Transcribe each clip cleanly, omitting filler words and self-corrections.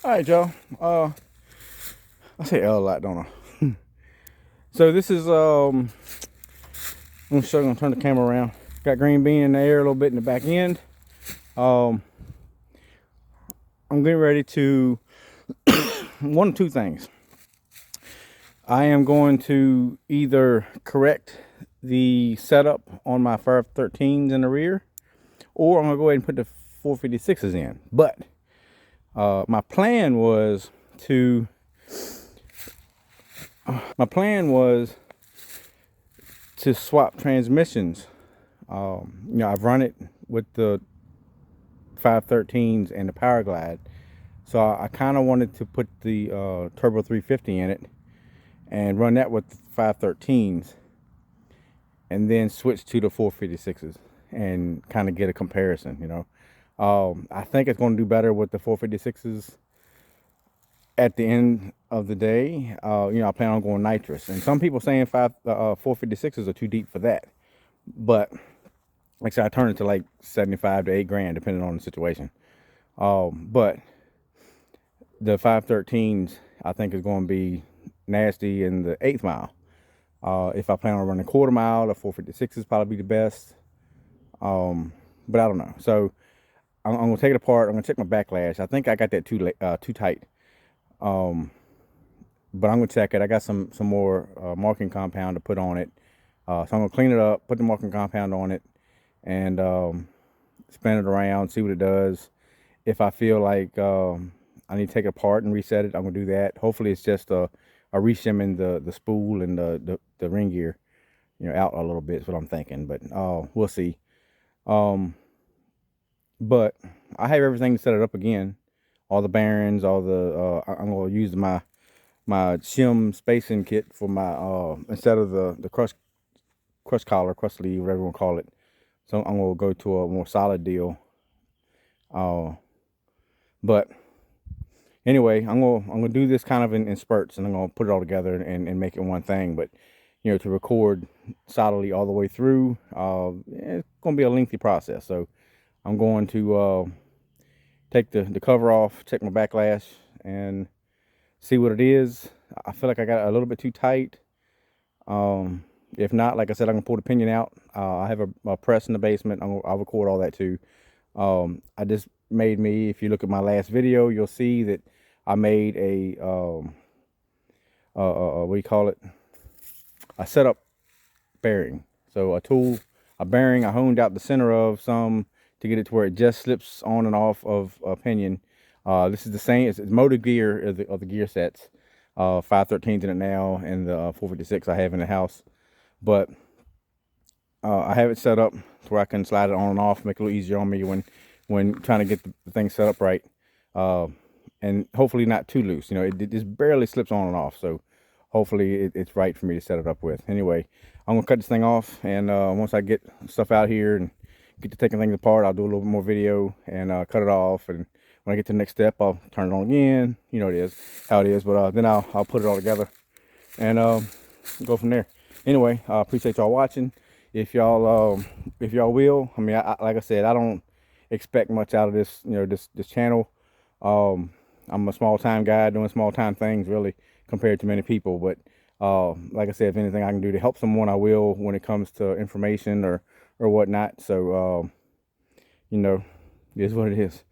All right, y'all. I say L a lot, don't I? So this is I'm gonna turn the camera around. Got green bean in the air a little bit in the back end. I'm getting ready to one of two things. I am going to either correct the setup on my 513s in the rear, or I'm gonna go ahead and put the 456s in. But my plan was to swap transmissions. I've run it with the 513s and the Power Glide, so I kind of wanted to put the Turbo 350 in it and run that with the 513s, and then switch to the 456s and kind of get a comparison. I think it's going to do better with the 456s at the end of the day. I plan on going nitrous, and some people saying 456s are too deep for that, but like I said, I turn it to like 75 to 8 grand depending on the situation. But the 513s I think is going to be nasty in the 8th mile. If I plan on running quarter mile, the 456 is probably the best. But I don't know. So I'm gonna take it apart. I'm gonna check my backlash. I think I got that too tight. But I'm gonna check it. I got some more marking compound to put on it. So I'm gonna clean it up, put the marking compound on it, and spin it around, see what it does. If I feel like I need to take it apart and reset it, I'm gonna do that. Hopefully it's just a reshimming the spool and the ring gear, out a little bit is what I'm thinking. But we'll see. But I have everything set it up again. All the bearings, all the I'm gonna use my shim spacing kit for my instead of the crush collar, crush sleeve, whatever you want to call it. So I'm gonna go to a more solid deal. But anyway, I'm gonna do this kind of in spurts, and I'm gonna put it all together and make it one thing. But to record solidly all the way through, it's gonna be a lengthy process. So I'm going to take the cover off, check my backlash, and see what it is. I feel like I got it a little bit too tight. If not, like I said, I'm gonna pull the pinion out. I have a press in the basement. I'll record all that too. I just made me, if you look at my last video, you'll see that I made a what do you call it? A setup bearing. So a bearing I honed out the center of some to get it to where it just slips on and off of a pinion. This is the same, it's motor gear of the gear sets. 513s in it now, and the 456 I have in the house. But I have it set up to where I can slide it on and off, make it a little easier on me when trying to get the thing set up right. And hopefully not too loose. It just barely slips on and off. So hopefully it's right for me to set it up with. Anyway, I'm gonna cut this thing off, and once I get stuff out here and get to taking things apart, I'll do a little bit more video and cut it off. And when I get to the next step, I'll turn it on again. It is how it is. But then I'll put it all together and go from there. Anyway, I appreciate y'all watching. If y'all will, I mean, like I said, I don't expect much out of this, this channel. I'm a small time guy doing small time things, really, compared to many people. But like I said, if anything I can do to help someone, I will, when it comes to information or whatnot. So it is what it is.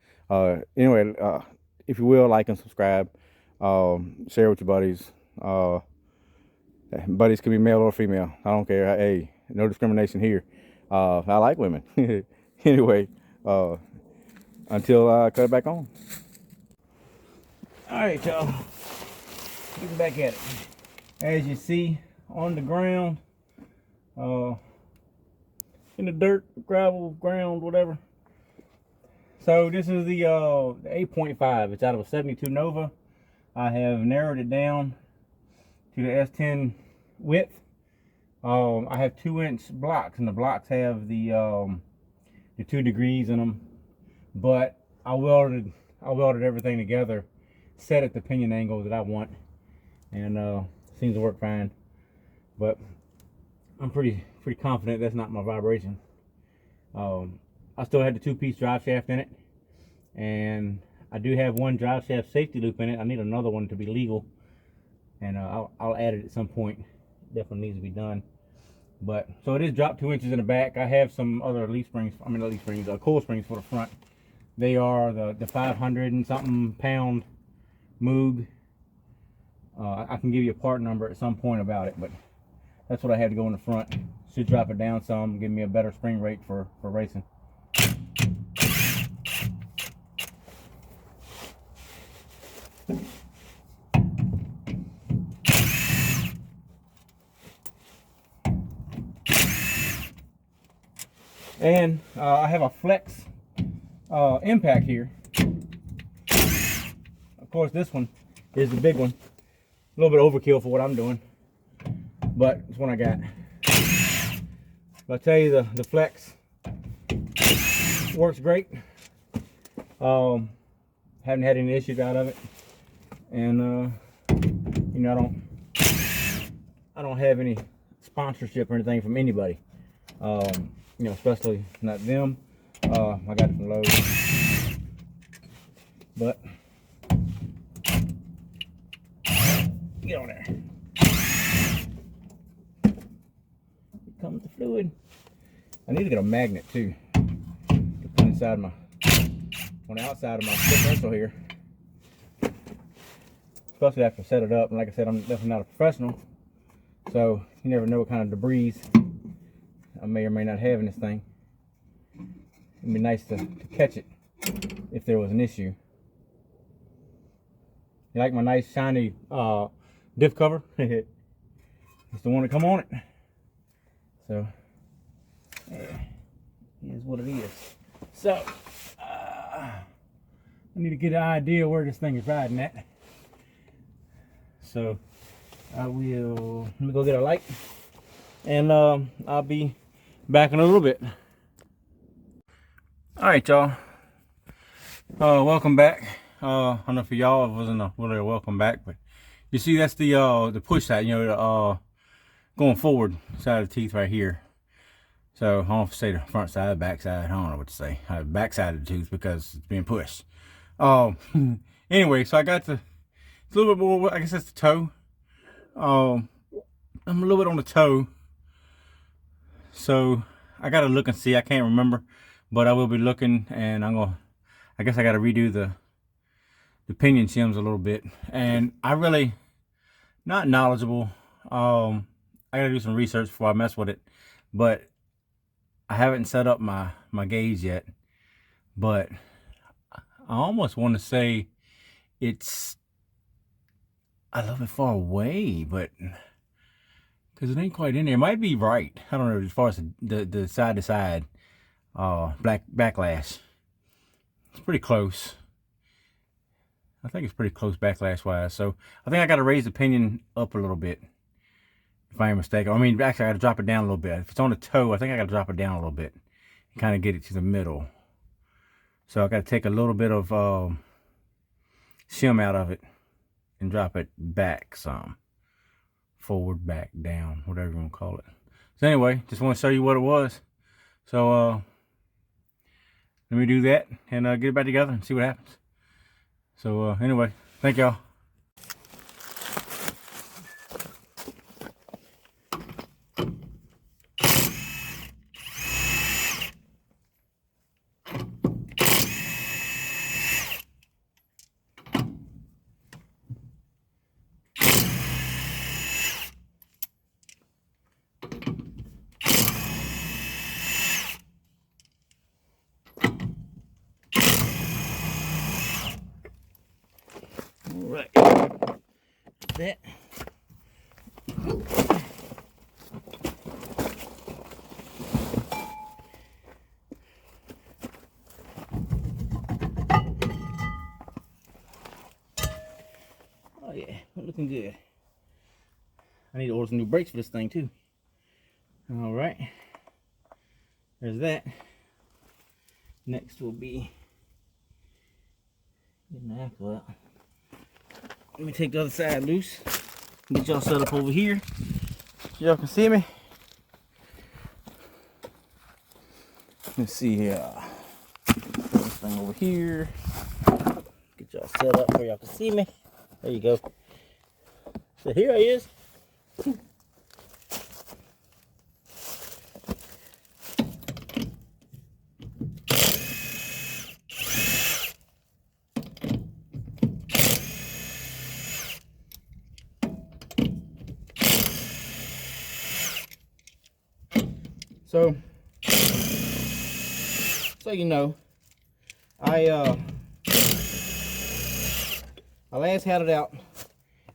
Anyway, if you will, like and subscribe, share with your buddies. Buddies can be male or female, I don't care. Hey, no discrimination here. I like women. Anyway, until I cut it back on. All right, y'all, getting back at it. As you see, on the ground, in the dirt, gravel, ground, whatever. So this is the 8.5. It's out of a 72 Nova. I have narrowed it down to the S10 width. I have 2-inch blocks, and the blocks have the 2 degrees in them. But I welded everything together, set at the pinion angle that I want, and seems to work fine. But I'm pretty confident that's not my vibration. I still had the 2-piece drive shaft in it, and I do have one drive shaft safety loop in it. I need another one to be legal, and I'll add it at some point. Definitely needs to be done. But so it is dropped 2 inches in the back. I have some other leaf springs. I mean, not leaf springs, coil springs for the front. They are the 500 and something pound Moog. I can give you a part number at some point about it, but that's what I have to go in the front. Should drop it down some, give me a better spring rate for racing. And I have a flex impact here. Of course, this one is the big one. A little bit overkill for what I'm doing, but it's one I got. But I'll tell you, the flex works great. Haven't had any issues out of it, and you know, I don't have any sponsorship or anything from anybody. You know, especially not them. I got it from Lowe's, but get on there. Here comes the fluid. I need to get a magnet too to put inside my, on the outside of my differential here. Especially after I set it up. And like I said, I'm definitely not a professional, so you never know what kind of debris I may or may not have in this thing. It'd be nice to catch it if there was an issue. You like my nice shiny diff cover? It's the one to come on it. So, yeah, here's what it is. So, I need to get an idea where this thing is riding at. So, let me go get a light, and I'll be back in a little bit. All right, y'all. Welcome back. I don't know for y'all it wasn't really a welcome back, but you see that's the push side, you know, the going forward side of the teeth right here. So I don't know if to say the front side, back side, I don't know what to say. Back side of the tooth because it's being pushed. Anyway, so I got it's a little bit more, I guess that's the toe. I'm a little bit on the toe. So I gotta look and see. I can't remember, but I will be looking, and I guess I gotta redo the pinion shims a little bit. And I really not knowledgeable. I gotta do some research before I mess with it, but I haven't set up my gauge yet. But I almost want to say it's a little bit far away, but because it ain't quite in there. It might be right. I don't know, as far as the side to side backlash. It's pretty close. I think it's pretty close backlash wise. So I think I got to raise the pinion up a little bit, if I ain't mistaken. I mean, actually I got to drop it down a little bit. If it's on the toe, I think I got to drop it down a little bit and kind of get it to the middle. So I got to take a little bit of shim out of it and drop it back some. Forward, back, down, whatever you want to call it. So anyway, just want to show you what it was. So let me do that and get it back together and see what happens. So anyway, thank y'all. All right, that. Oh yeah, looking good. I need to order some new brakes for this thing too. All right, there's that. Next will be getting the axle out. Let me take the other side loose. Get y'all set up over here. Y'all can see me. Let's see here. Put this thing over here. set up where y'all can see me. There you go. So here he is. So you know, I last had it out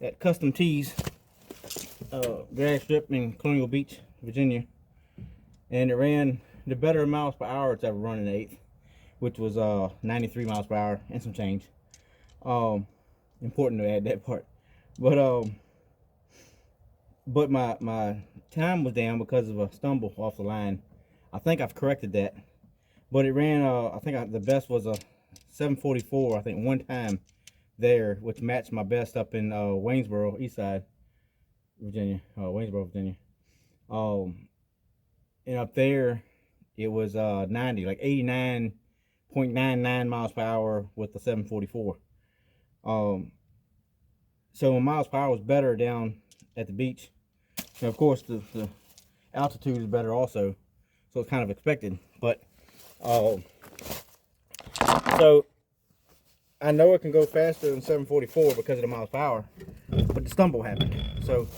at Custom Tees drag strip in Colonial Beach, Virginia, and it ran the better miles per hour it's ever run in the 8th, which was 93 miles per hour and some change. Important to add that part, but my time was down because of a stumble off the line. I think I've corrected that, but it ran I think the best was a 744 I think one time there, which matched my best up in Waynesboro, East Side, Virginia, Waynesboro, Virginia. And up there it was 90, like 89.99 miles per hour with the 744. So my miles per hour was better down at the beach. And of course the altitude is better also, so it's kind of expected. But so I know it can go faster than 744 because of the miles per hour, but the stumble happened. So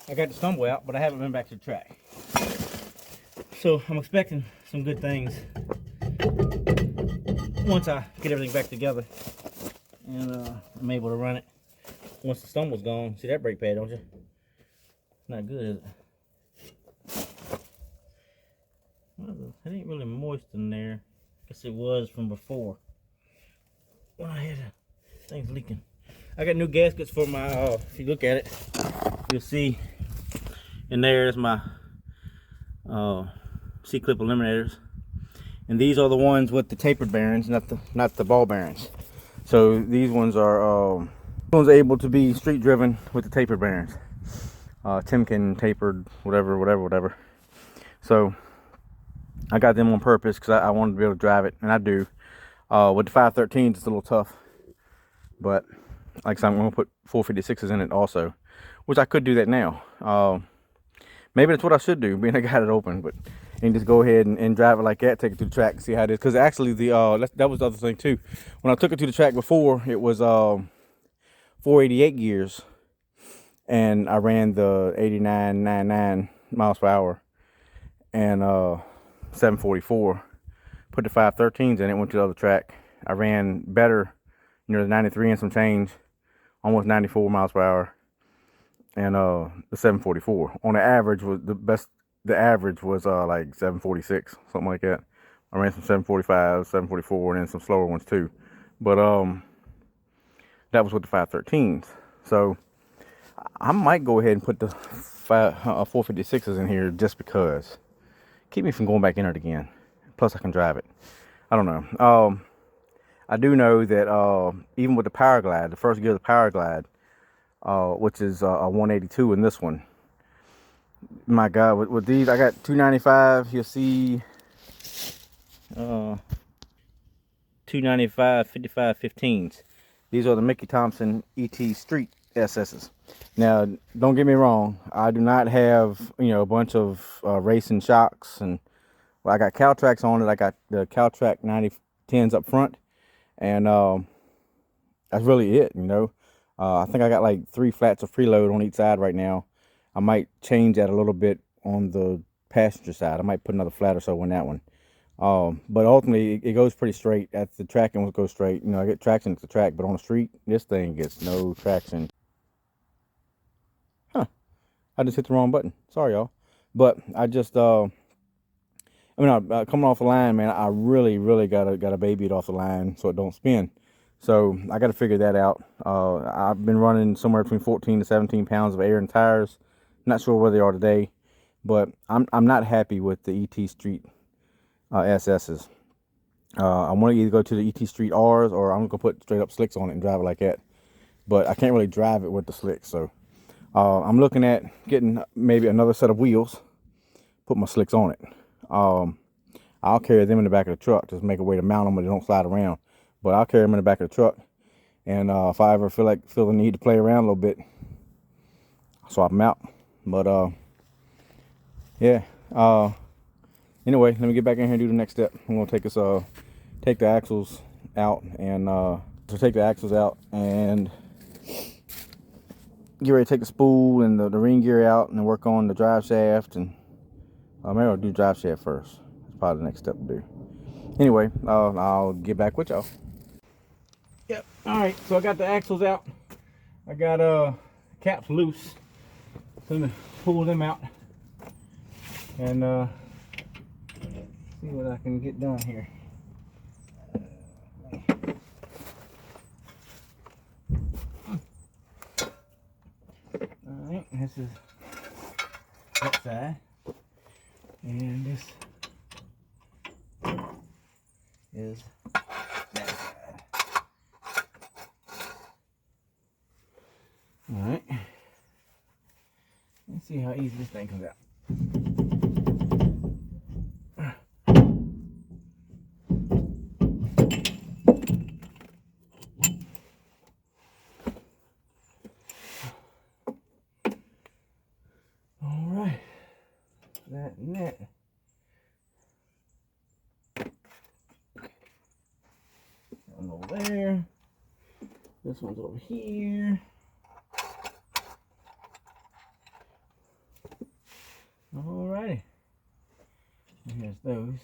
I got the stumble out, but I haven't been back to the track. So I'm expecting some good things once I get everything back together and I'm able to run it. Once the stumble's gone, see that brake pad, don't you? Not good, is it? Well, it ain't really moist in there. Guess it was from before when I had things leaking. I got new gaskets for my, if you look at it, you'll see in there is my C-clip eliminators. And these are the ones with the tapered bearings, not the ball bearings. So these ones are able to be street driven with the tapered bearings. Timken tapered, whatever. So I got them on purpose because I wanted to be able to drive it, and I do. With the 513s, it's a little tough, but like I said, I'm going to put 456s in it also, which I could do that now. Maybe that's what I should do, being I got it open, but and just go ahead and drive it like that, take it to the track and see how it is. Because actually, that was the other thing too. When I took it to the track before, it was 488 gears, and I ran the 89.99 miles per hour and 744. Put the 513s in it, went to the other track. I ran better, the 93 and some change, almost 94 miles per hour, and the 744. On the average was the best. The average was like 746, something like that. I ran some 745, 744, and then some slower ones too. But that was with the 513s. So I might go ahead and put the 456s in here just because. Keep me from going back in it again. Plus I can drive it. I don't know. I do know that even with the Power Glide, the first gear of the Power Glide, which is a 182 in this one. My God, with these, I got 295. You'll see 295 55 15s. These are the Mickey Thompson ET Street SS's. Now, don't get me wrong. I do not have a bunch of racing shocks, and well, I got Caltracs on it. I got the Caltrac 9010s up front, and that's really it. I think I got like 3 flats of preload on each side right now. I might change that a little bit on the passenger side. I might put another flat or so on that one. But ultimately, it goes pretty straight. At the track, it will go straight. I get traction at the track, but on the street, this thing gets no traction. Huh. I just hit the wrong button. Sorry, y'all. But I just, coming off the line, man, I really gotta baby it off the line so it don't spin. So I got to figure that out. I've been running somewhere between 14 to 17 pounds of air in tires. Not sure where they are today, but I'm not happy with the ET Street SS's. I want to either go to the ET Street R's, or I'm gonna put straight up slicks on it and drive it like that. But I can't really drive it with the slicks, so I'm looking at getting maybe another set of wheels, put my slicks on it. I'll carry them in the back of the truck, just make a way to mount them, but they don't slide around. But I'll carry them in the back of the truck And if I ever feel the need to play around a little bit, I'll swap them out. But yeah. Anyway, let me get back in here and do the next step. I'm gonna take take the axles out and get ready to take the spool and the ring gear out and work on the drive shaft. And maybe I'll do drive shaft first. That's probably the next step to do. Anyway, I'll get back with y'all. Yep. All right. So I got the axles out. I got caps loose. So I'm gonna pull them out and see what I can get done here. Alright, this is that side, and this is that side. Alright, let's see how easy this thing comes out. Alright, that and that. That one over there. This one's over here. Alrighty. And here's those.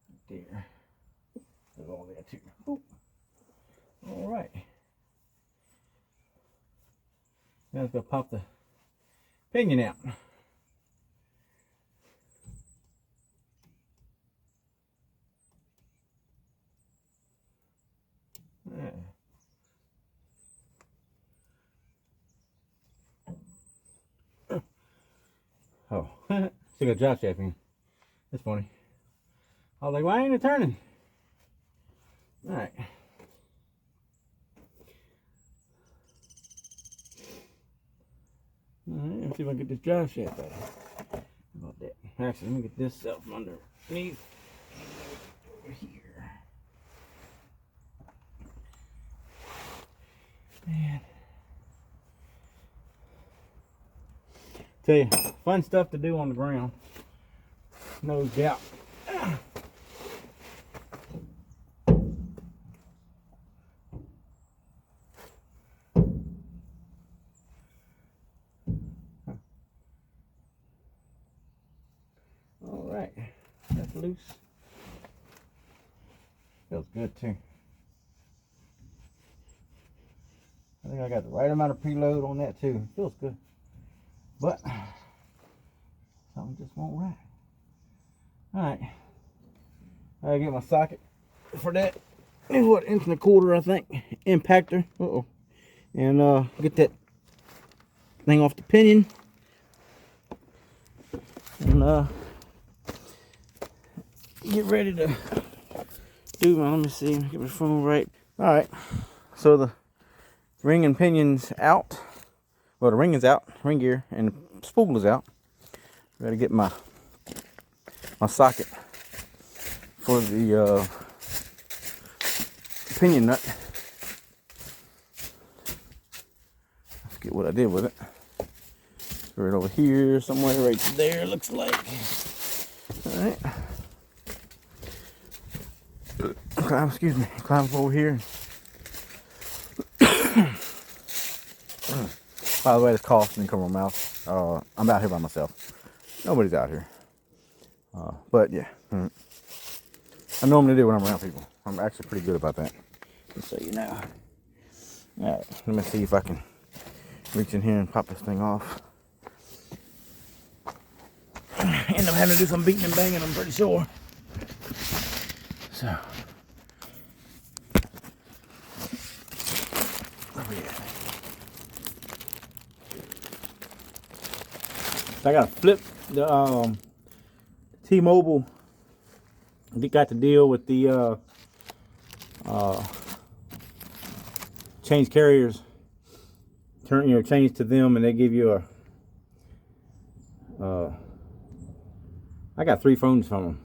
Right there. They're all there too. Boop. Alright. Now let's go pop the pinion out. Yeah. Oh, still got drive shaft in. That's funny. I was like, why ain't it turning? Alright. Alright, let's see if I can get this drive shaft out. How about that? Actually, let me get this out from underneath. Over here. Man. Tell you, fun stuff to do on the ground. No doubt. Alright, that's loose. Feels good too. I think I got the right amount of preload on that too. Feels good. But something just won't right. Alright. I get my socket for that. Is what, 1.25 inch, I think. Impactor. Uh-oh. And get that thing off the pinion. And get ready to do my, let me see, get my phone right. Alright. So the ring and pinion's out. Well, the ring is out, ring gear, and the spool is out. Gotta get my socket for the pinion nut. Let's get what I did with it. Right over here, somewhere right there, looks like. All right. Climb over here. By the way, this cough didn't come from my mouth. I'm out here by myself. Nobody's out here. But yeah, I normally do when I'm around people. I'm actually pretty good about that. Just so you know. All right, let me see if I can reach in here and pop this thing off. End up having to do some beating and banging, I'm pretty sure. So. I gotta flip the T-Mobile. They got to deal with the change carriers. Change to them, and they give you a. I got 3 phones from them.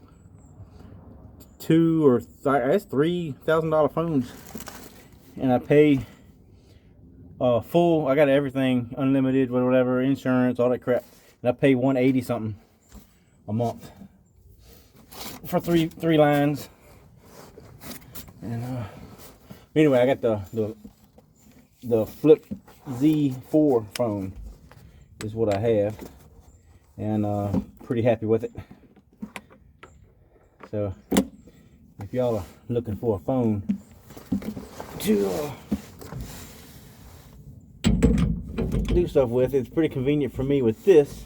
2 or that's $3,000 phones, and I pay full. I got everything, unlimited, whatever, insurance, all that crap. And I pay $180 something a month for three lines. And anyway, I got the Flip Z4 phone is what I have, and pretty happy with it. So if y'all are looking for a phone to do stuff with, it's pretty convenient for me with this,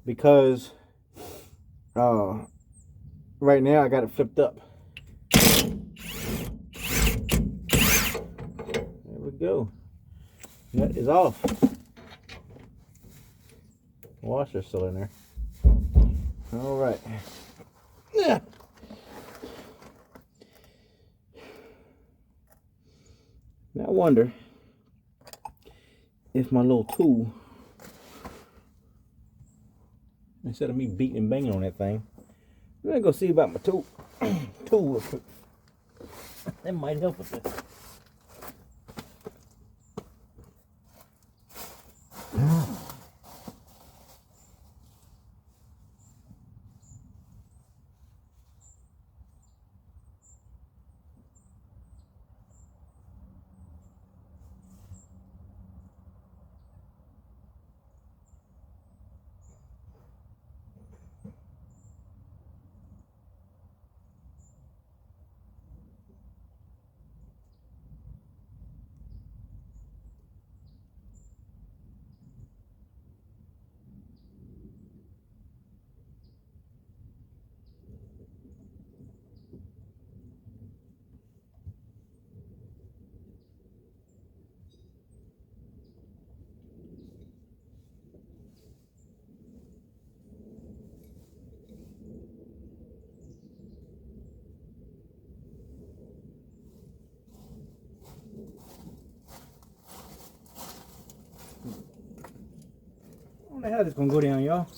because right now I got it flipped up. There we go. Nut is off. Washer's still in there. All right. Yeah. Now I wonder if my little tool, instead of me beating and banging on that thing, I'm gonna go see about my tool. Tool. That might help with this. How this gonna go down, y'all?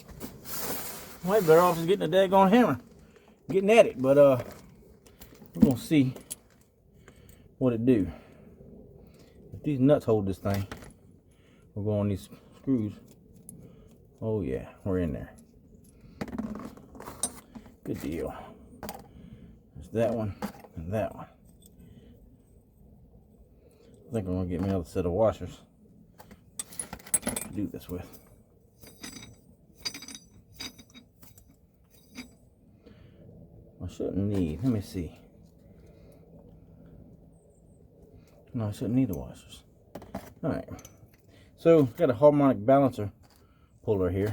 Might better off just getting a daggone hammer, getting at it. But we're gonna see what it do. If these nuts hold this thing, we'll go on these screws. Oh yeah, we're in there. Good deal. There's that one and that one. I think I'm gonna get me another set of washers to do this with. I shouldn't need, let me see. No, I shouldn't need the washers. Alright. So, got a harmonic balancer puller here.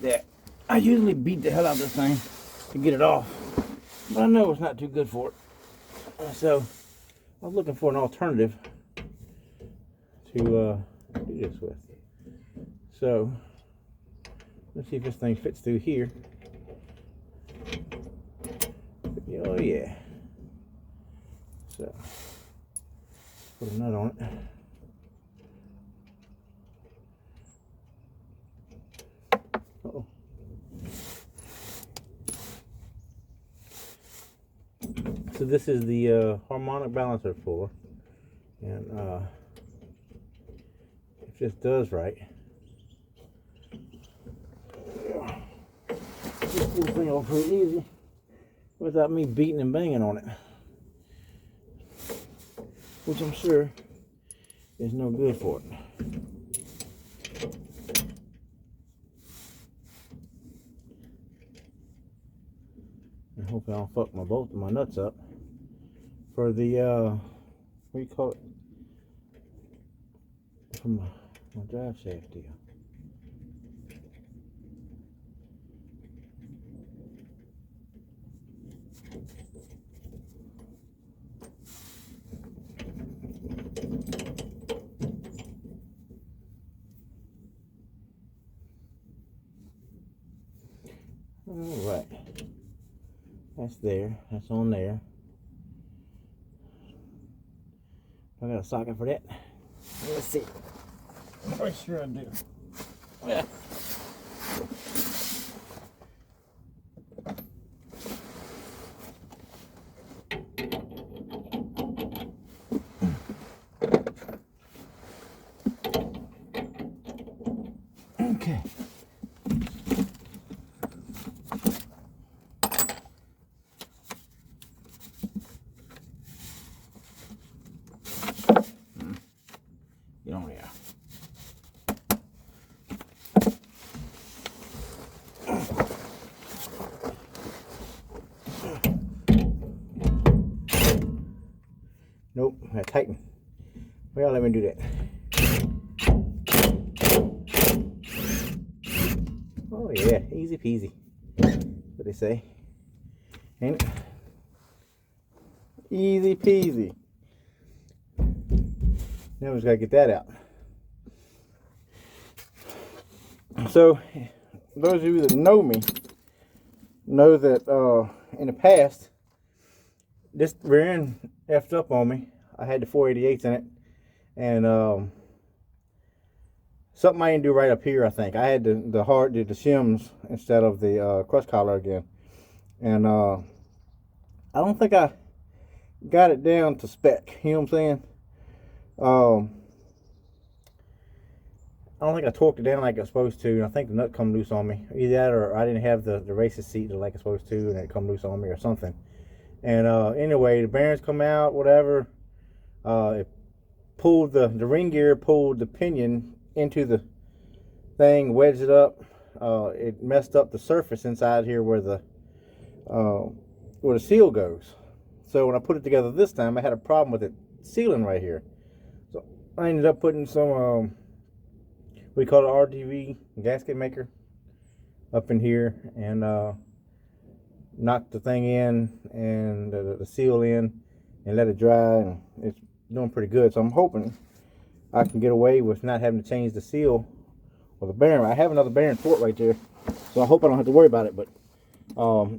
That I usually beat the hell out of this thing to get it off. But I know it's not too good for it. So, I was looking for an alternative to do this with. So, let's see if this thing fits through here. Oh yeah. So put a nut on it. Uh-oh. So this is the harmonic balancer puller, and if this does right, this whole thing off pretty easy without me beating and banging on it, which I'm sure is no good for it. And hopefully I don't fuck both of my nuts up for the what do you call it, from my drive shaft deal. Alright, that's there, that's on there. I got a socket for that. Let's see. I'm pretty sure I do. Yeah. tighten. Well, let me do that. Oh yeah, easy peasy. What they say. Ain't it? Easy peasy. Now we just gotta get that out. So, those of you that know me know that in the past, this rear end effed up on me. I had the 488s in it, and something I didn't do right up here. I think I had the shims instead of the crush collar again, and I don't think I got it down to spec. You know what I'm saying? I don't think I torqued it down like I was supposed to, and I think the nut come loose on me. Either that, or I didn't have the racing seat like I was supposed to, and it come loose on me or something. And anyway, the bearings come out, whatever. It pulled the ring gear, pulled the pinion into the thing, wedged it up. It messed up the surface inside here where the seal goes. So when I put it together this time, I had a problem with it sealing right here. So I ended up putting some we call it RTV gasket maker up in here, and knocked the thing in and the seal in and let it dry, and it's doing pretty good. So I'm hoping I can get away with not having to change the seal or the bearing. I have another bearing for it right there, so I hope I don't have to worry about it. But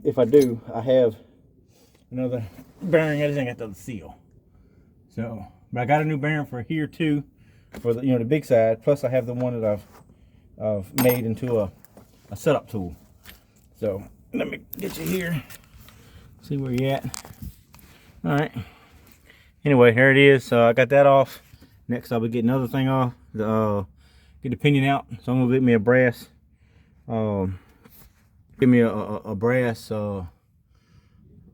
if I do, I have another bearing. I just ain't got the other seal. So, but I got a new bearing for here too, for the the big side. Plus, I have the one that I've made into a setup tool. So let me get you here. See where you at. All right. Anyway, here it is. I got that off. Next, I'll be getting another thing off. Get the pinion out. So I'm gonna get me a brass. Give me a brass. What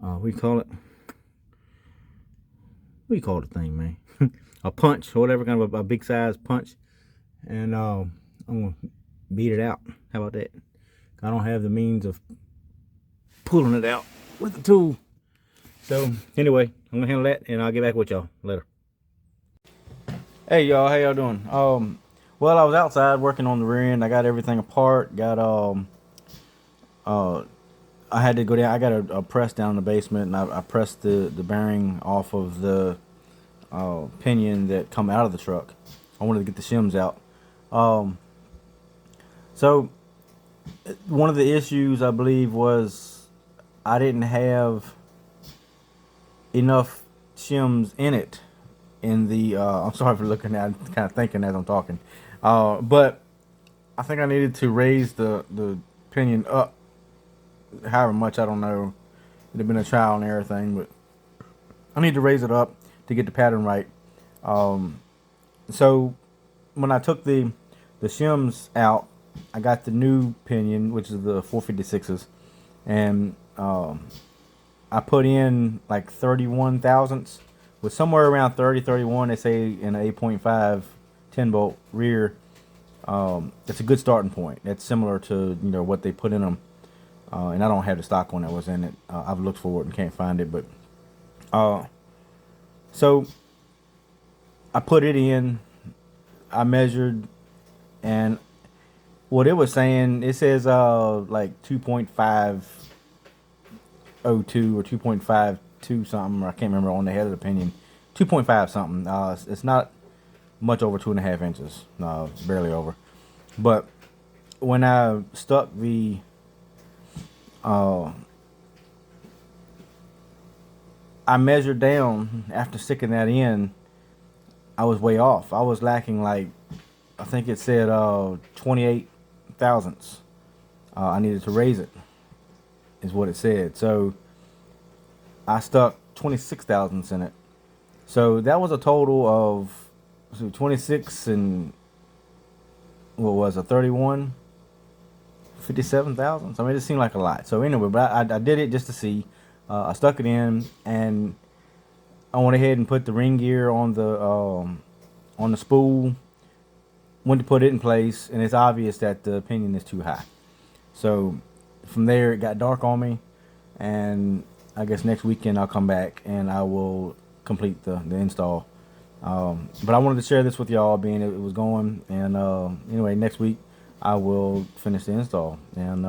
do you call it? What do you call the thing, man? A punch or whatever, kind of a big size punch, and I'm gonna beat it out. How about that? I don't have the means of pulling it out with the tool. So anyway, I'm gonna handle that, and I'll get back with y'all later. Hey y'all, how y'all doing? Well, I was outside working on the rear end. I got everything apart. Got I had to go down. I got a press down in the basement, and I pressed the bearing off of the pinion that come out of the truck. I wanted to get the shims out. So one of the issues, I believe, was I didn't have enough shims in it. In the I'm sorry for looking at, I'm kind of thinking as I'm talking, but I think I needed to raise the pinion up however much, I don't know. It'd have been a trial and error thing, but I need to raise it up to get the pattern right. So when I took the shims out, I got the new pinion, which is the 456s, and I put in like 31 thousandths, with somewhere around 30, 31, they say, in an 8.5 10 bolt rear. That's a good starting point. That's similar to what they put in them. And I don't have the stock one that was in it. I've looked for it and can't find it, but so I put it in, I measured, and what it was saying, it says like 2.502 or 2.52 something, or I can't remember on the head of the pinion. 2.5 something. It's not much over 2.5 inches. Barely over. But when I stuck the I measured down after sticking that in, I was way off. I was lacking, like, I think it said 28 thousandths. I needed to raise it, is what it said. So I stuck 26 thousandths in it. So that was a total of 26 and what was a 31, 57 thousandths. I mean, it seemed like a lot. So anyway, but I did it just to see. I stuck it in, and I went ahead and put the ring gear on the spool. Went to put it in place, and it's obvious that the pinion is too high. So from there, it got dark on me, and I guess next weekend I'll come back and I will complete the install. But I wanted to share this with y'all, being it was going. And anyway, next week I will finish the install and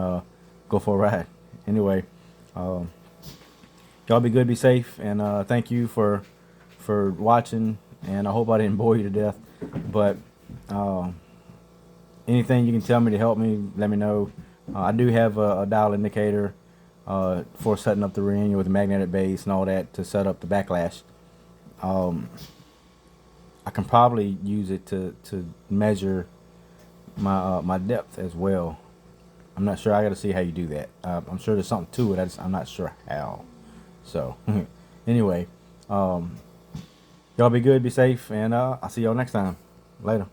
go for a ride. Anyway, y'all be good, be safe, and thank you for watching. And I hope I didn't bore you to death. But anything you can tell me to help me, let me know. I do have a dial indicator for setting up the ring with the magnetic base and all that to set up the backlash. I can probably use it to measure my depth as well. I'm not sure. I got to see how you do that. I'm sure there's something to it. I'm not sure how. So anyway, y'all be good, be safe, and I'll see y'all next time. Later.